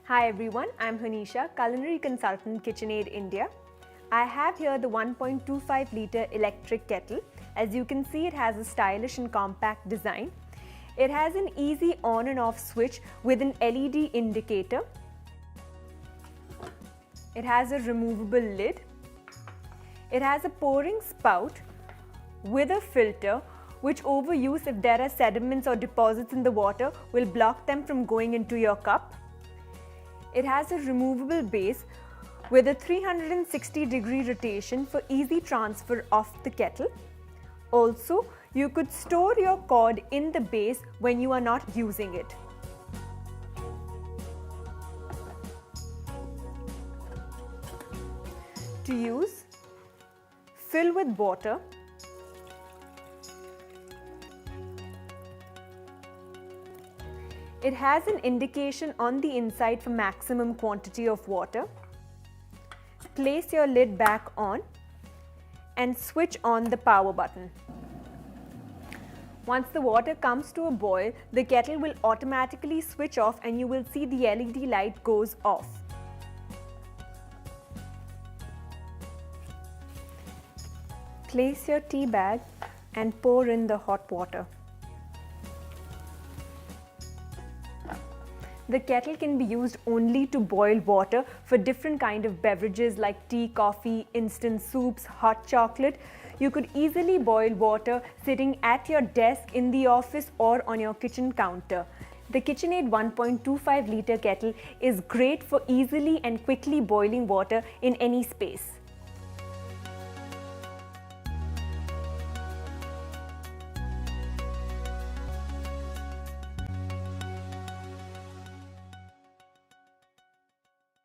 Hi everyone, I'm Hanisha, Culinary Consultant, KitchenAid India. I have here the 1.25 litre electric kettle. As you can see, it has a stylish and compact design. It has an easy on and off switch with an LED indicator. It has a removable lid. It has a pouring spout with a filter which overuse, if there are sediments or deposits in the water, will block them from going into your cup. It has a removable base with a 360-degree rotation for easy transfer of the kettle. Also, you could store your cord in the base when you are not using it. To use, fill with water. It has an indication on the inside for maximum quantity of water. Place your lid back on and switch on the power button. Once the water comes to a boil, the kettle will automatically switch off and you will see the LED light goes off. Place your tea bag and pour in the hot water. The kettle can be used only to boil water for different kind of beverages like tea, coffee, instant soups, hot chocolate. You could easily boil water sitting at your desk, in the office or on your kitchen counter. The KitchenAid 1.25 litre kettle is great for easily and quickly boiling water in any space.